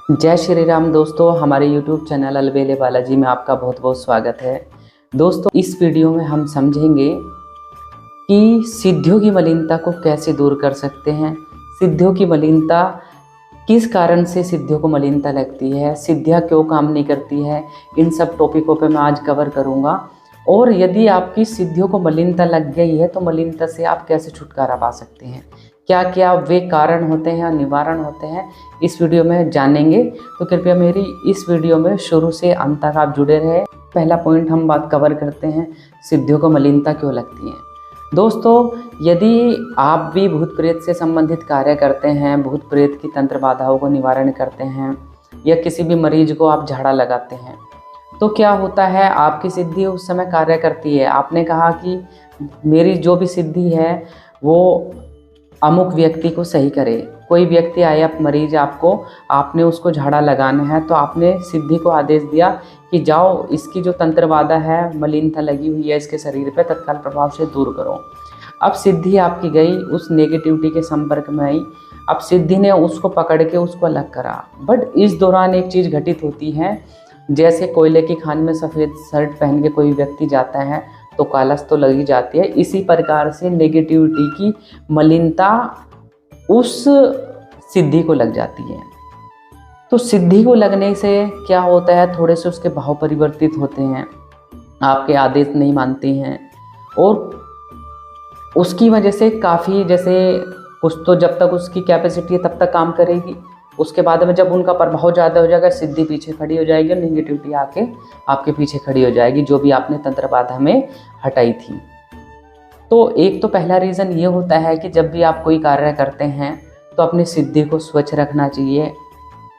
जय श्री राम दोस्तों, हमारे YouTube चैनल अलबेले बालाजी में आपका बहुत बहुत स्वागत है। दोस्तों, इस वीडियो में हम समझेंगे कि सिद्धियों की मलिनता को कैसे दूर कर सकते हैं। सिद्धियों की मलिनता किस कारण से सिद्धियों को मलिनता लगती है, सिद्धियाँ क्यों काम नहीं करती है, इन सब टॉपिकों पे मैं आज कवर करूँगा। और यदि आपकी सिद्धियों को मलिनता लग गई है तो मलिनता से आप कैसे छुटकारा पा सकते हैं, क्या क्या वे कारण होते हैं और निवारण होते हैं, इस वीडियो में जानेंगे। तो कृपया मेरी इस वीडियो में शुरू से अंत तक आप जुड़े रहे। पहला पॉइंट हम बात कवर करते हैं, सिद्धियों को मलिनता क्यों लगती है। दोस्तों, यदि आप भी भूत प्रेत से संबंधित कार्य करते हैं, भूत प्रेत की तंत्र बाधाओं को निवारण करते हैं, या किसी भी मरीज को आप झाड़ा लगाते हैं, तो क्या होता है, आपकी सिद्धि उस समय कार्य करती है। आपने कहा कि मेरी जो भी सिद्धि है वो अमुक व्यक्ति को सही करे। कोई व्यक्ति आया मरीज आपने उसको झाड़ा लगाना है, तो आपने सिद्धि को आदेश दिया कि जाओ इसकी जो तंत्र बाधा है, मलिनता लगी हुई है इसके शरीर पे, तत्काल प्रभाव से दूर करो। अब सिद्धि आपकी गई, उस नेगेटिविटी के संपर्क में आई। अब सिद्धि ने उसको पकड़ के उसको अलग करा। बट इस दौरान एक चीज़ घटित होती है, जैसे कोयले की खान में सफ़ेद शर्ट पहन के कोई व्यक्ति जाता है तो कालस तो लगी जाती है। इसी प्रकार से नेगेटिविटी की मलिनता उस सिद्धि को लग जाती है। तो सिद्धि को लगने से क्या होता है, थोड़े से उसके भाव परिवर्तित होते हैं, आपके आदेश नहीं मानते हैं, और उसकी वजह से काफ़ी, जैसे कुछ तो जब तक उसकी कैपेसिटी है तब तक काम करेगी, उसके बाद में जब उनका प्रभाव ज़्यादा हो जाएगा, सिद्धि पीछे खड़ी हो जाएगी और नेगेटिविटी आके आपके पीछे खड़ी हो जाएगी, जो भी आपने तंत्र बाधा में हटाई थी। तो एक तो पहला रीज़न ये होता है कि जब भी आप कोई कार्य करते हैं तो अपनी सिद्धि को स्वच्छ रखना चाहिए,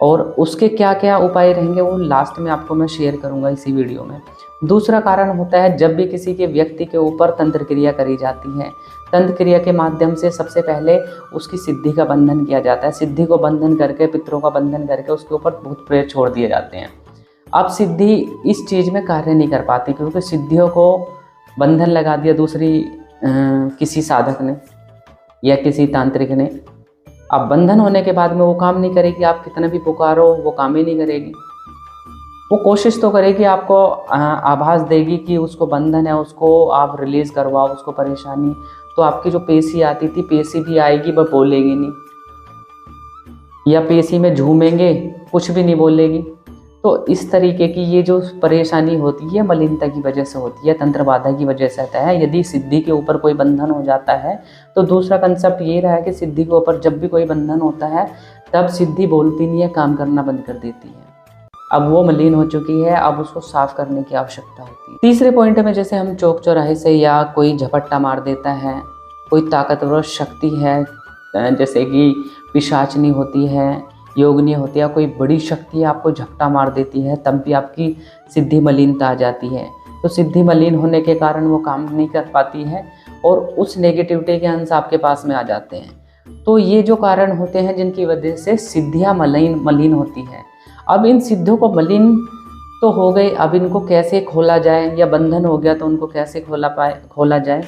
और उसके क्या क्या उपाय रहेंगे वो लास्ट में आपको मैं शेयर करूंगा इसी वीडियो में। दूसरा कारण होता है, जब भी किसी के व्यक्ति के ऊपर तंत्र क्रिया करी जाती है, तंत्र क्रिया के माध्यम से सबसे पहले उसकी सिद्धि का बंधन किया जाता है। सिद्धि को बंधन करके, पितरों का बंधन करके उसके ऊपर भूत प्रेत छोड़ दिए जाते हैं। अब सिद्धि इस चीज़ में कार्य नहीं कर पाती, क्योंकि सिद्धियों को बंधन लगा दिया दूसरी किसी साधक ने या किसी तांत्रिक ने। अब बंधन होने के बाद में वो काम नहीं करेगी, आप कितना भी पुकारो वो काम ही नहीं करेगी। वो कोशिश तो करेगी, आपको आभास देगी कि उसको बंधन है, उसको आप रिलीज़ करवाओ, उसको परेशानी। तो आपकी जो पेशी आती थी, पेशी भी आएगी पर बोलेगी नहीं, या पेशी में झूमेंगे, कुछ भी नहीं बोलेगी। तो इस तरीके की ये जो परेशानी होती है मलिनता की वजह से होती है, तंत्र बाधा की वजह से आता है। यदि सिद्धि के ऊपर कोई बंधन हो जाता है तो दूसरा कंसेप्ट ये रहा है कि सिद्धि के ऊपर जब भी कोई बंधन होता है तब सिद्धि बोलती नहीं है, काम करना बंद कर देती है। अब वो मलिन हो चुकी है, अब उसको साफ करने की आवश्यकता होती है। तीसरे पॉइंट में, जैसे हम चौक चौराहे से या कोई झपट्टा मार देता है, कोई ताकतवर शक्ति है, जैसे कि पिशाचनी होती है, योगनी होती है, कोई बड़ी शक्ति आपको झपटा मार देती है, तब भी आपकी सिद्धि मलिनता आ जाती है। तो सिद्धि मलिन होने के कारण वो काम नहीं कर पाती है और उस नेगेटिविटी के अंश आपके पास में आ जाते हैं। तो ये जो कारण होते हैं जिनकी वजह से सिद्धियाँ मलिन होती हैं। अब इन सिद्धियों को मलिन तो हो गए, अब इनको कैसे खोला जाए, या बंधन हो गया तो उनको कैसे खोला जाए,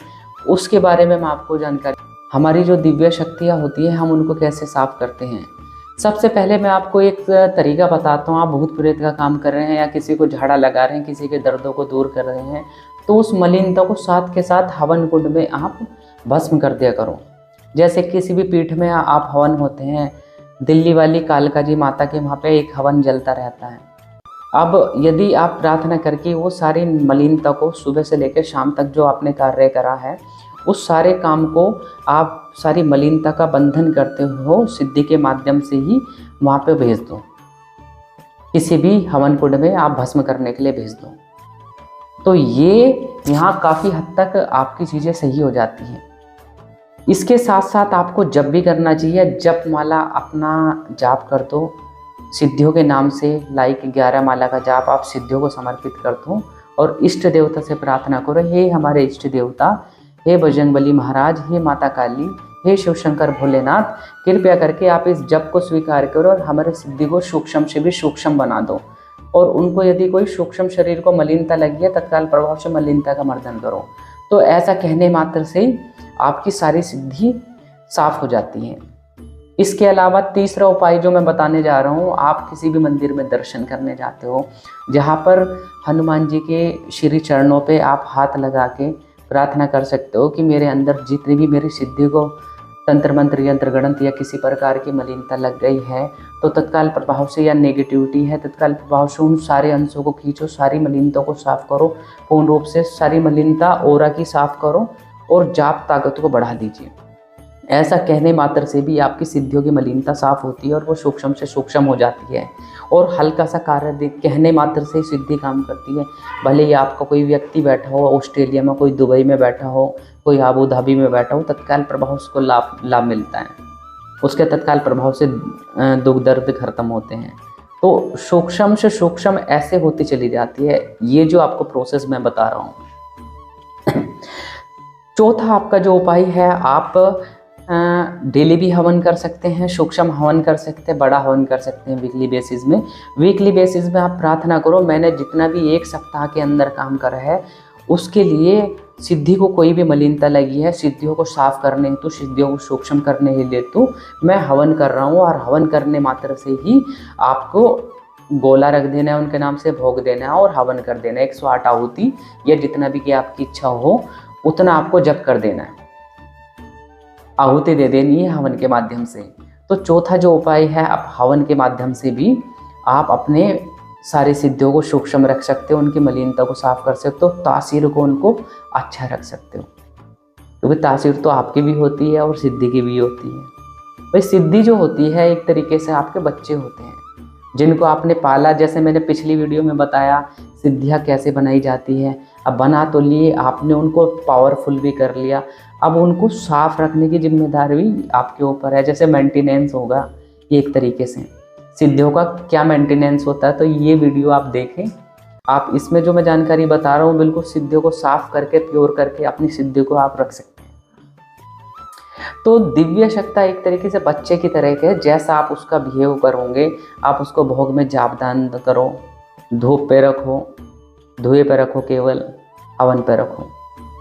उसके बारे में मैं आपको जानकारी। हमारी जो दिव्य शक्तियाँ होती है, हम उनको कैसे साफ करते हैं। सबसे पहले मैं आपको एक तरीका बताता हूँ। आप भूत प्रेत का काम कर रहे हैं या किसी को झाड़ा लगा रहे हैं, किसी के दर्दों को दूर कर रहे हैं, तो उस मलिनता को साथ के साथ हवन कुंड में आप भस्म कर दिया करो। जैसे किसी भी पीठ में आप हवन होते हैं, दिल्ली वाली कालका जी माता के वहाँ पे एक हवन जलता रहता है। अब यदि आप प्रार्थना करके वो सारी मलिनता को सुबह से लेकर शाम तक जो आपने कार्य करा है, उस सारे काम को आप सारी मलिनता का बंधन करते हो सिद्धि के माध्यम से ही वहाँ पे भेज दो, किसी भी हवन कुंड में आप भस्म करने के लिए भेज दो। तो ये यहाँ काफ़ी हद तक आपकी चीज़ें सही हो जाती हैं। इसके साथ साथ आपको जब भी करना चाहिए, जप माला अपना जाप कर दो सिद्धियों के नाम से। लाइक 11 माला का जाप आप सिद्धियों को समर्पित कर दो और इष्ट देवता से प्रार्थना करो, हे हमारे इष्ट देवता, हे बजरंगबली महाराज, हे माता काली, हे शिव शंकर भोलेनाथ, कृपया करके आप इस जप को स्वीकार करो और हमारे सिद्धि को सूक्ष्म से भी सूक्ष्म बना दो। और उनको यदि कोई सूक्ष्म शरीर को मलिनता लगी है, तत्काल प्रभाव से मलिनता का मर्दन करो। तो ऐसा कहने मात्र से आपकी सारी सिद्धि साफ हो जाती है। इसके अलावा तीसरा उपाय जो मैं बताने जा रहा हूँ, आप किसी भी मंदिर में दर्शन करने जाते हो जहाँ पर हनुमान जी के श्री चरणों पे आप हाथ लगा के प्रार्थना कर सकते हो कि मेरे अंदर जितनी भी मेरी सिद्धि को तंत्र मंत्र यंत्र गणित या किसी प्रकार की मलिनता लग गई है तो तत्काल प्रभाव से, या नेगेटिविटी है तत्काल प्रभाव से, उन सारे अंशों को खींचो, सारी मलिनता को साफ करो, पूर्ण रूप से सारी मलिनता ओरा की साफ करो और जाप ताकत को बढ़ा दीजिए। ऐसा कहने मात्र से भी आपकी सिद्धियों की मलिनता साफ होती है और वो सूक्ष्म से सूक्ष्म हो जाती है। और हल्का सा कार्य कहने मात्र से सिद्धि काम करती है। भले ही आपका कोई व्यक्ति बैठा हो ऑस्ट्रेलिया में, कोई दुबई में बैठा हो, कोई आबू धाबी में बैठा हो, तत्काल प्रभाव उसको लाभ मिलता है, उसके तत्काल प्रभाव से दुख दर्द खत्म होते हैं। तो सूक्ष्म से सूक्ष्म ऐसे होती चली जाती है, ये जो आपको प्रोसेस मैं बता रहा हूँ। चौथा आपका जो उपाय है, आप डेली भी हवन कर सकते हैं, सूक्ष्म हवन कर सकते हैं, बड़ा हवन कर सकते हैं वीकली बेसिस में। वीकली बेसिस में आप प्रार्थना करो, मैंने जितना भी एक सप्ताह के अंदर काम करा है उसके लिए सिद्धि को कोई भी मलिनता लगी है, सिद्धियों को साफ करने हेतु, सिद्धियों को सूक्ष्म करने हेतु मैं हवन कर रहा हूँ। और हवन करने मात्र से ही आपको गोला रख देना है, उनके नाम से भोग देना है और हवन कर देना है। 108 आहुति या जितना भी कि आपकी इच्छा हो उतना आपको जप कर देना है, आहुति दे देनी है हवन के माध्यम से। तो चौथा जो उपाय है, आप हवन के माध्यम से भी आप अपने सारी सिद्धियों को सूक्ष्म रख सकते हो, उनकी मलिनता को साफ कर सकते हो, तासीर को उनको अच्छा रख सकते हो, क्योंकि तासीर तो आपकी भी होती है और सिद्धि की भी होती है। भाई सिद्धि जो होती है एक तरीके से आपके बच्चे होते हैं जिनको आपने पाला। जैसे मैंने पिछली वीडियो में बताया सिद्धियाँ कैसे बनाई जाती है, अब बना तो लिए आपने, उनको पावरफुल भी कर लिया, अब उनको साफ रखने की जिम्मेदारी भी आपके ऊपर है। जैसे मेंटेनेंस होगा, ये एक तरीके से सिद्धियों का क्या मेंटेनेंस होता है, तो ये वीडियो आप देखें। आप इसमें जो मैं जानकारी बता रहा हूँ बिल्कुल सिद्धियों को साफ करके, प्योर करके अपनी सिद्धि को आप रख सकते हैं। तो दिव्य शक्ति एक तरीके से बच्चे की तरह के, जैसा आप उसका बिहेव करोगे, आप उसको भोग में जापदान करो, धूप पे रखो, धुएं पे रखो, केवल हवन पे रखो।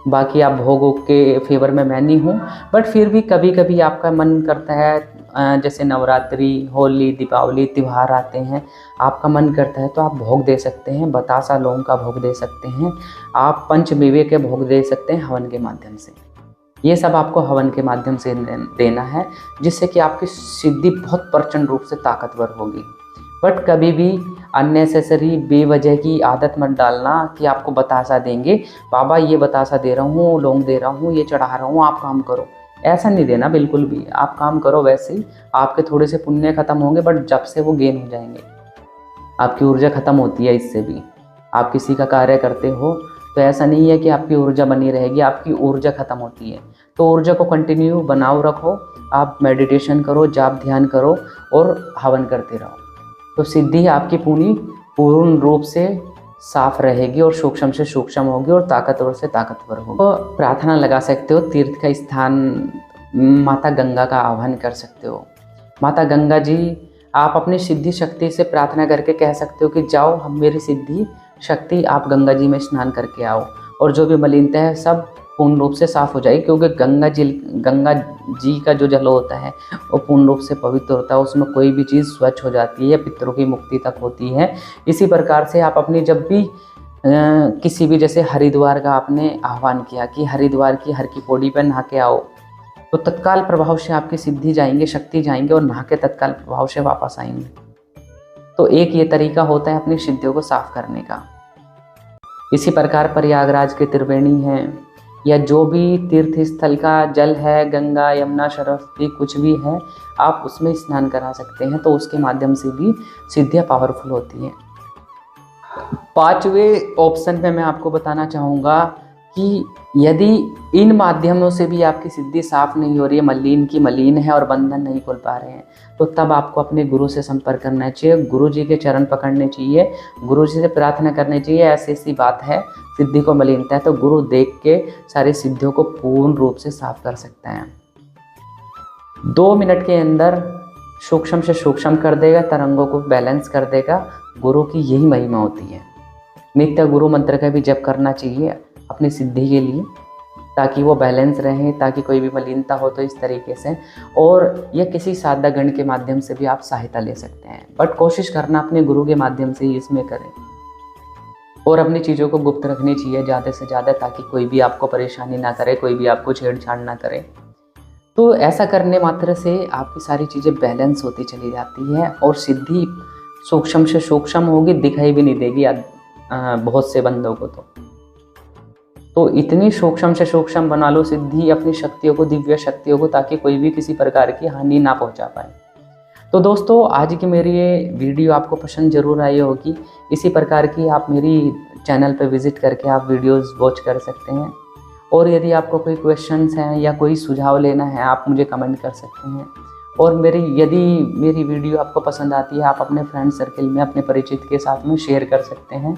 बाकी आप भोगों के फेवर में मैं नहीं हूँ, बट फिर भी कभी कभी आपका मन करता है, जैसे नवरात्रि, होली, दीपावली त्यौहार आते हैं, आपका मन करता है तो आप भोग दे सकते हैं, बतासा लौंग का भोग दे सकते हैं, आप पंचमेवे के भोग दे सकते हैं हवन के माध्यम से। ये सब आपको हवन के माध्यम से देना है, जिससे कि आपकी सिद्धि बहुत प्रचंड रूप से ताकतवर होगी। बट कभी भी अननेसेसरी बेवजह की आदत मत डालना कि आपको बतासा देंगे, बाबा ये बतासा दे रहा हूँ, लौंग दे रहा हूँ, ये चढ़ा रहा हूँ, आप काम करो, ऐसा नहीं देना बिल्कुल भी। आप काम करो, वैसे ही आपके थोड़े से पुण्य खत्म होंगे, बट जब से वो गेन हो जाएंगे, आपकी ऊर्जा खत्म होती है। इससे भी आप किसी का कार्य करते हो तो ऐसा नहीं है कि आपकी ऊर्जा बनी रहेगी, आपकी ऊर्जा खत्म होती है। तो ऊर्जा को कंटिन्यू बनाओ रखो, आप मेडिटेशन करो, जाप ध्यान करो और हवन करते रहो, तो सिद्धि आपकी पूर्ण रूप से साफ रहेगी और सूक्ष्म से सूक्ष्म होगी और ताकतवर से ताकतवर होगी। तो प्रार्थना लगा सकते हो, तीर्थ का स्थान माता गंगा का आह्वान कर सकते हो। माता गंगा जी, आप अपनी सिद्धि शक्ति से प्रार्थना करके कह सकते हो कि जाओ, हम मेरी सिद्धि शक्ति आप गंगा जी में स्नान करके आओ, और जो भी मलिनता है सब पूर्ण रूप से साफ हो जाएगी। क्योंकि गंगा जी का जो जल होता है वो पूर्ण रूप से पवित्र होता है, उसमें कोई भी चीज़ स्वच्छ हो जाती है, पितरों की मुक्ति तक होती है। इसी प्रकार से आप अपनी जब भी किसी भी, जैसे हरिद्वार का आपने आह्वान किया कि हरिद्वार की हर की पौड़ी पर नहा के आओ, तो तत्काल प्रभाव से आपकी सिद्धि जाएंगे, शक्ति जाएंगे और नहा के तत्काल प्रभाव से वापस आएंगे। तो एक ये तरीका होता है अपनी सिद्धियों को साफ करने का। इसी प्रकार प्रयागराज के त्रिवेणी हैं या जो भी तीर्थ स्थल का जल है, गंगा, यमुना, सरस्वती, कुछ भी है, आप उसमें स्नान करा सकते हैं, तो उसके माध्यम से भी सिद्धियाँ पावरफुल होती हैं। पांचवें ऑप्शन में मैं आपको बताना चाहूँगा कि यदि इन माध्यमों से भी आपकी सिद्धि साफ नहीं हो रही है, मलिन की मलिन है और बंधन नहीं खोल पा रहे हैं, तो तब आपको अपने गुरु से संपर्क करना चाहिए, गुरु जी के चरण पकड़ने चाहिए, गुरु जी से प्रार्थना करनी चाहिए। ऐसी बात है, सिद्धि को मलिनता है तो गुरु देख के सारी सिद्धियों को पूर्ण रूप से साफ कर सकते हैं। 2 मिनट के अंदर सूक्ष्म से सूक्ष्म कर देगा, तरंगों को बैलेंस कर देगा। गुरु की यही महिमा होती है। नित्य गुरु मंत्र का भी जप करना चाहिए अपनी सिद्धि के लिए। ताकि वो बैलेंस रहे, ताकि कोई भी मलिनता हो तो इस तरीके से। और या किसी सादा गण के माध्यम से भी आप सहायता ले सकते हैं, बट कोशिश करना अपने गुरु के माध्यम से ही इसमें करें। और अपनी चीज़ों को गुप्त रखनी चाहिए ज़्यादा से ज़्यादा, ताकि कोई भी आपको परेशानी ना करे, कोई भी आपको छेड़छाड़ ना करे। तो ऐसा करने मात्र से आपकी सारी चीज़ें बैलेंस होती चली जाती है और सिद्धि सूक्ष्म से सूक्ष्म होगी, दिखाई भी नहीं देगी बहुत से बंदों को। तो इतनी सूक्ष्म से सूक्ष्म बना लो सिद्धि अपनी शक्तियों को, दिव्य शक्तियों को, ताकि कोई भी किसी प्रकार की हानि ना पहुंचा पाए। तो दोस्तों आज की मेरी ये वीडियो आपको पसंद जरूर आई होगी। इसी प्रकार की आप मेरी चैनल पर विजिट करके आप वीडियोस वॉच कर सकते हैं। और यदि आपको कोई क्वेश्चंस हैं या कोई सुझाव लेना है, आप मुझे कमेंट कर सकते हैं। और यदि मेरी वीडियो आपको पसंद आती है, आप अपने फ्रेंड सर्कल में अपने परिचित के साथ में शेयर कर सकते हैं।